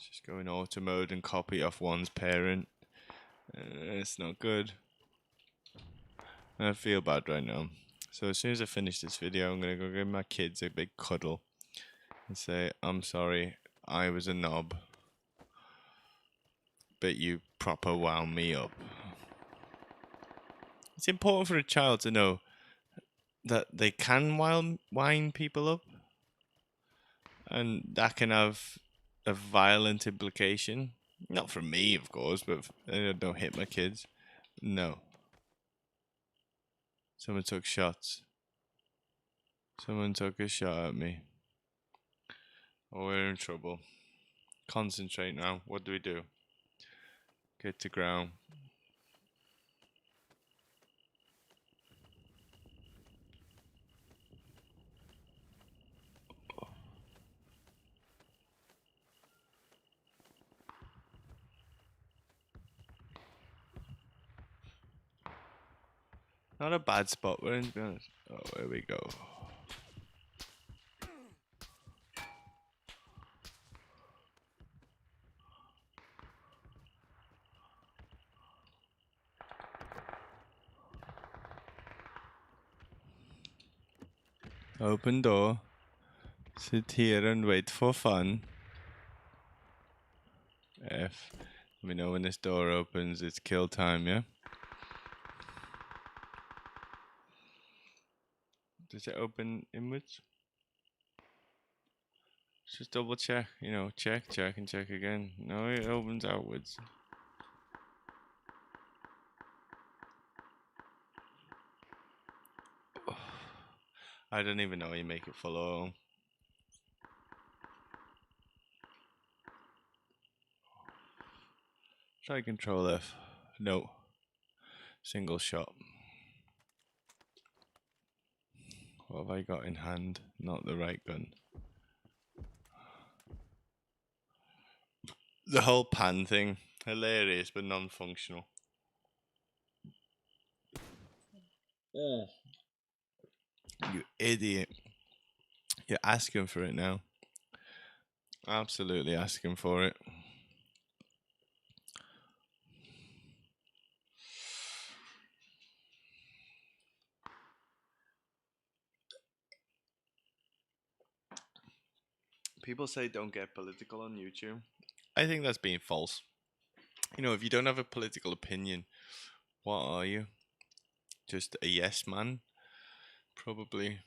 Just go in auto mode and copy off one's parent. It's not good. I feel bad right now. So as soon as I finish this video, I'm going to go give my kids a big cuddle and say, I'm sorry, I was a knob, but you proper wound me up. It's important for a child to know that they can wind people up, and that can have a violent implication. Not from me, of course, but don't hit my kids. No. Someone took shots. Someone took a shot at me. Oh, we're in trouble. Concentrate now. What do we do? Get to ground. Not a bad spot we're in, to be honest. Oh, here we go. Open door. Sit here and wait for fun. F. We know when this door opens, it's kill time, yeah? Does it open inwards? Just double check, you know, check, and check again. No, it opens outwards. I don't even know how you make it follow. Try control F. No. Single shot. What have I got in hand? Not the right gun. The whole pan thing. Hilarious, but non-functional. Oh. You idiot. You're asking for it now. Absolutely asking for it. People say don't get political on YouTube. I think that's being false. You know, if you don't have a political opinion, what are you? Just a yes man? Probably.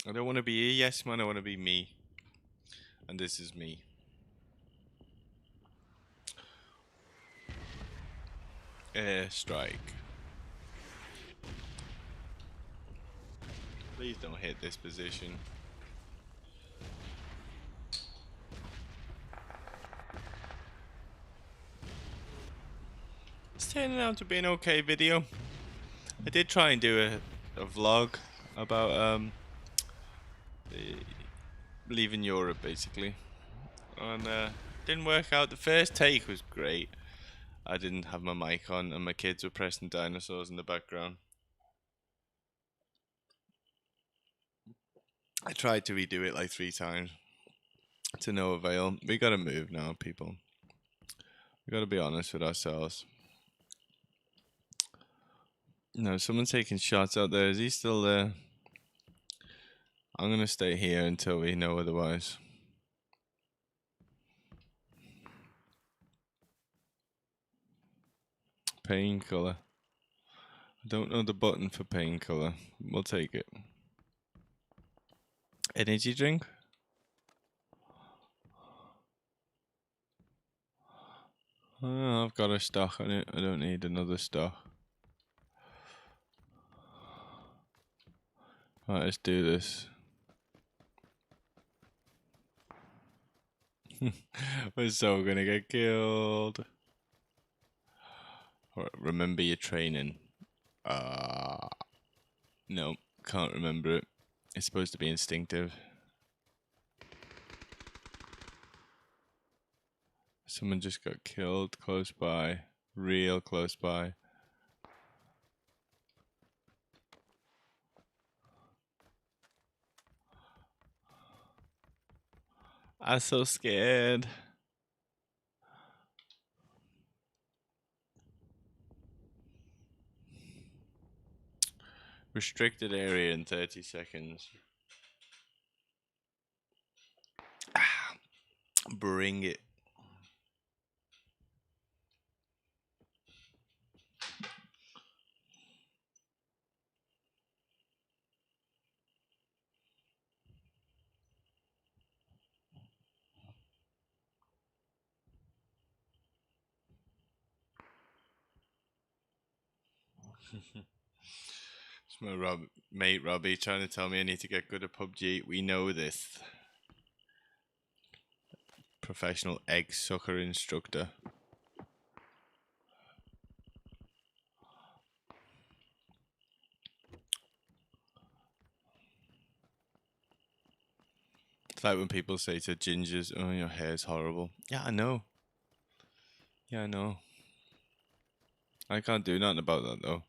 I don't want to be a yes man, I want to be me. And this is me. Airstrike. Please don't hit this position. It's turning out to be an okay video. I did try and do a vlog about leaving Europe, basically, and didn't work out. The first take was great. I didn't have my mic on, and my kids were pressing dinosaurs in the background. I tried to redo it like 3 times, to no avail. We gotta move now, people. We gotta be honest with ourselves. No, someone's taking shots out there. Is he still there? I'm gonna stay here until we know otherwise. Painkiller. I don't know the button for painkiller. We'll take it. Energy drink? Oh, I've got a stock on it. I don't need another stock. Right, let's do this. We're so gonna get killed. Right, remember your training. No, can't remember it. It's supposed to be instinctive. Someone just got killed close by. Real close by. I'm so scared. Restricted area in 30 seconds. Bring it. It's my mate Robbie trying to tell me I need to get good at PUBG. We know this. Professional egg sucker instructor. It's like when people say to gingers, "Oh, your hair's horrible." Yeah, I know. Yeah, I know. I can't do nothing about that though.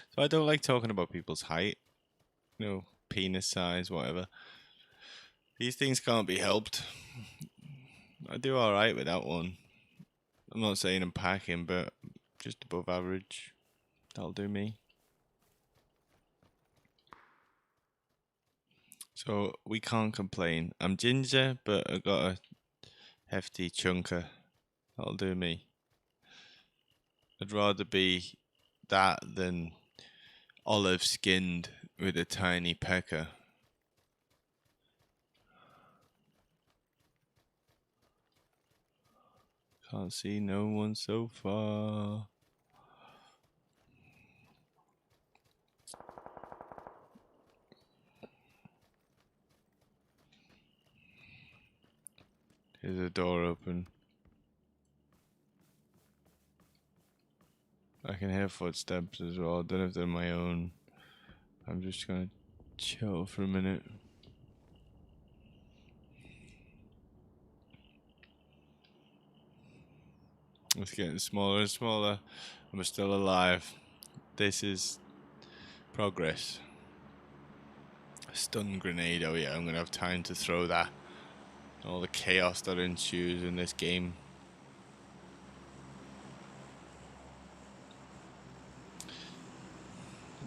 So I don't like talking about people's height, penis size, whatever. These things can't be helped. I do alright with that one. I'm not saying I'm packing, but just above average. That'll do me. So we can't complain. I'm ginger, but I got a hefty chunker. That'll do me. I'd rather be that than olive skinned with a tiny pecker. Can't see no one so far. Here's a door open. I can hear footsteps as well. I don't know if they're my own. I'm just gonna chill for a minute. It's getting smaller and smaller. I'm still alive. This is progress. A stun grenade. Oh yeah, I'm gonna have time to throw that. All the chaos that ensues in this game.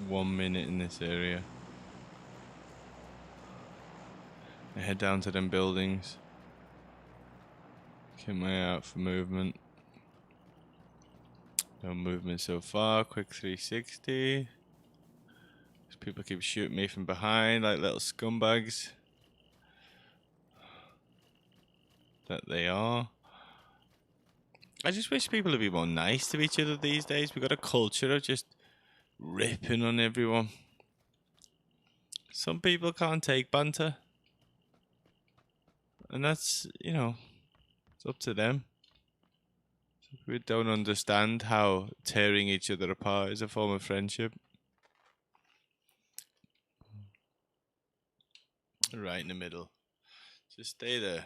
One minute in this area. I head down to them buildings. Keep my eye out for movement. No movement so far. Quick 360. These people keep shooting me from behind like little scumbags that they are. I just wish people would be more nice to each other these days. We've got a culture of just ripping on everyone. Some people can't take banter. And that's, it's up to them. We don't understand how tearing each other apart is a form of friendship. Right in the middle. Just stay there.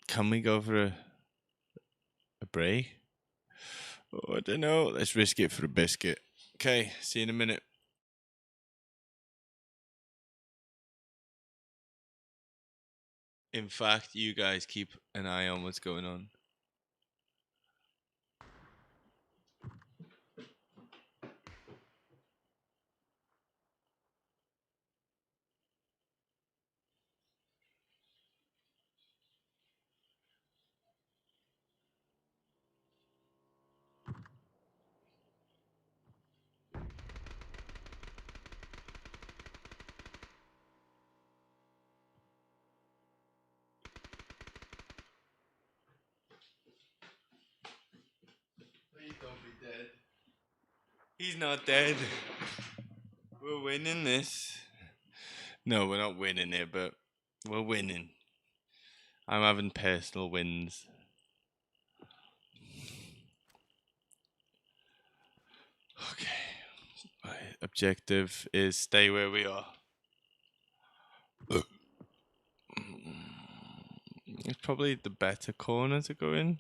Can we go for a break? Oh, I don't know. Let's risk it for a biscuit. Okay, see you in a minute. In fact, you guys keep an eye on what's going on. Please don't be dead. He's not dead. We're winning this. No, we're not winning it, but we're winning. I'm having personal wins. Okay. My objective is stay where we are. It's probably the better corner to go in.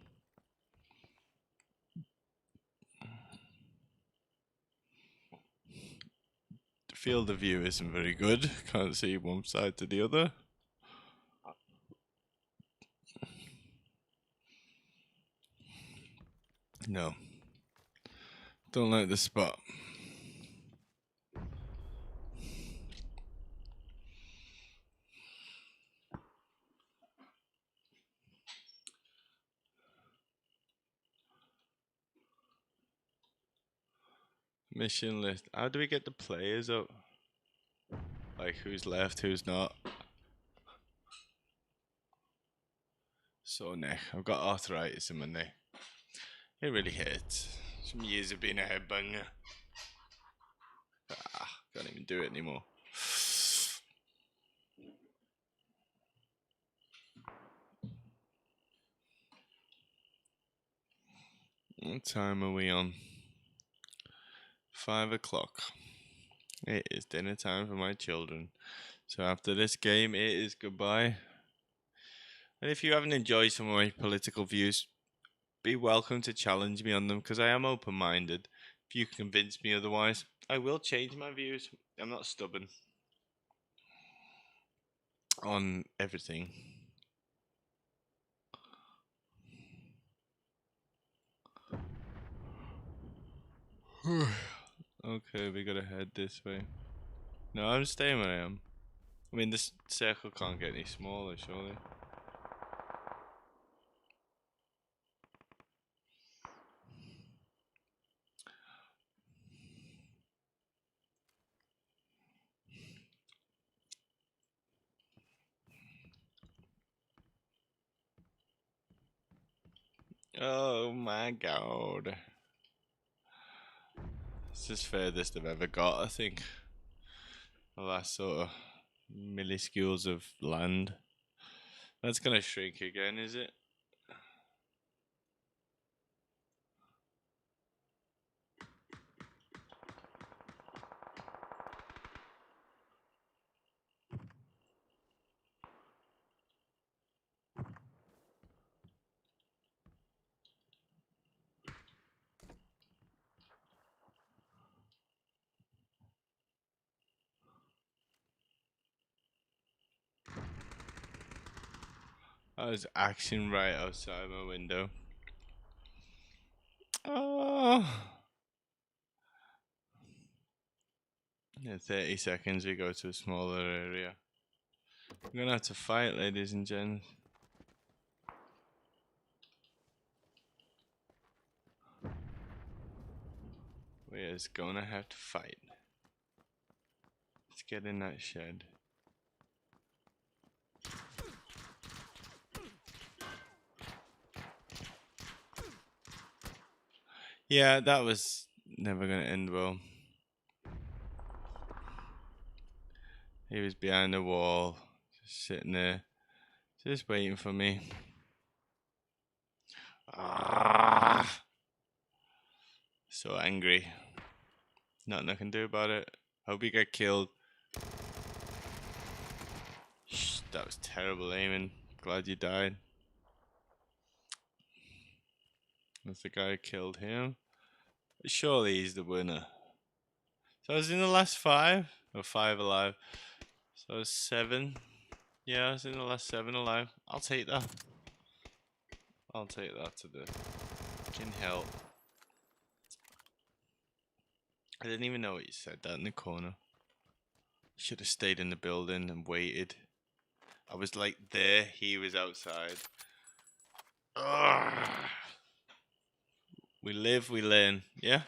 The field of view isn't very good. Can't see one side to the other. No. Don't like the spot. Mission list. How do we get the players up? Like who's left, who's not? sore neck. I've got arthritis in my neck. It really hurts. Some years of being a headbanger. Can't even do it anymore. What time are we on? 5 o'clock. It is dinner time for my children. So after this game, it is goodbye. And if you haven't enjoyed some of my political views, be welcome to challenge me on them, because I am open-minded. If you convince me otherwise, I will change my views. I'm not stubborn on everything. Okay, we gotta head this way. No, I'm staying where I am. I mean, this circle can't get any smaller, surely. Oh my god. This is furthest I've ever got, I think. The last sort of milliscules of land. That's gonna shrink again, is it? There's action right outside my window. Oh. In 30 seconds we go to a smaller area. I'm gonna have to fight, ladies and gents. We're just gonna have to fight. Let's get in that shed. Yeah, that was never gonna end well. He was behind the wall, just sitting there, just waiting for me. So angry. Nothing I can do about it. Hope he got killed. Shh, that was terrible aiming. Glad you died. That's the guy who killed him. Surely he's the winner. So I was in the last 5, or 5 alive. So I was 7. Yeah, I was in the last 7 alive. I'll take that. I'll take that to the fucking hell. I didn't even know what you said that in the corner. Should have stayed in the building and waited. I was like there, he was outside. Ugh. We live, we learn, yeah?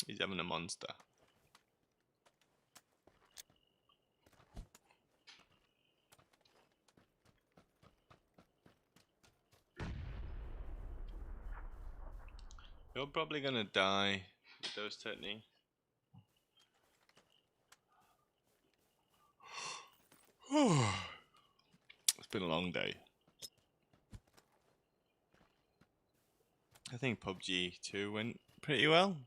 He's having a monster. You're probably gonna die with those techniques. It's been a long day. I think PUBG 2 went pretty well.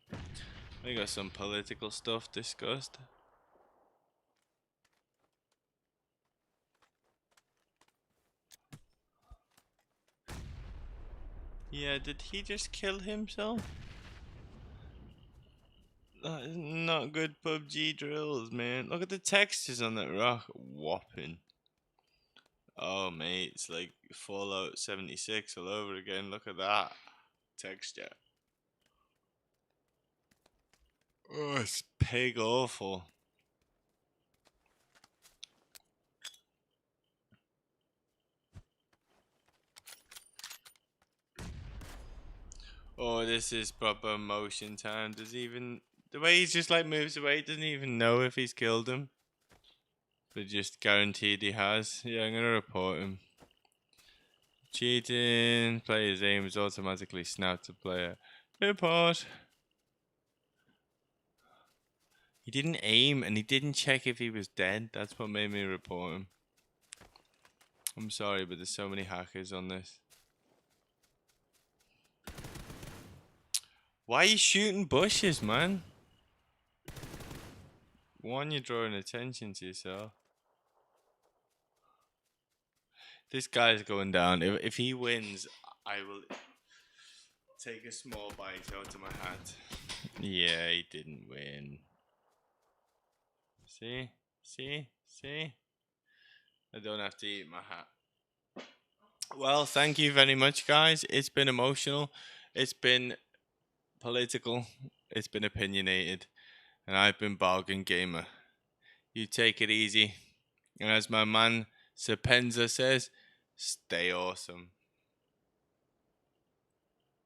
We got some political stuff discussed. Yeah, did he just kill himself? That is not good PUBG drills, man. Look at the textures on that rock. Whopping. Oh, mate, it's like Fallout 76 all over again. Look at that texture. Oh, it's pig awful. Oh, this is proper motion time. Does he even The way he just like moves away, doesn't even know if he's killed him. But just guaranteed he has. Yeah, I'm gonna report him. Cheating. Player's aim is automatically snapped to player. Report. He didn't aim and he didn't check if he was dead. That's what made me report him. I'm sorry, but there's so many hackers on this. Why are you shooting bushes, man? One, you're drawing attention to yourself. This guy's going down. If he wins, I will take a small bite out of my hat. Yeah, he didn't win. See? See? See? I don't have to eat my hat. Well, thank you very much, guys. It's been emotional. It's been political. It's been opinionated. And I've been Bargain Gamer. You take it easy. And as my man Serpenza says, stay awesome.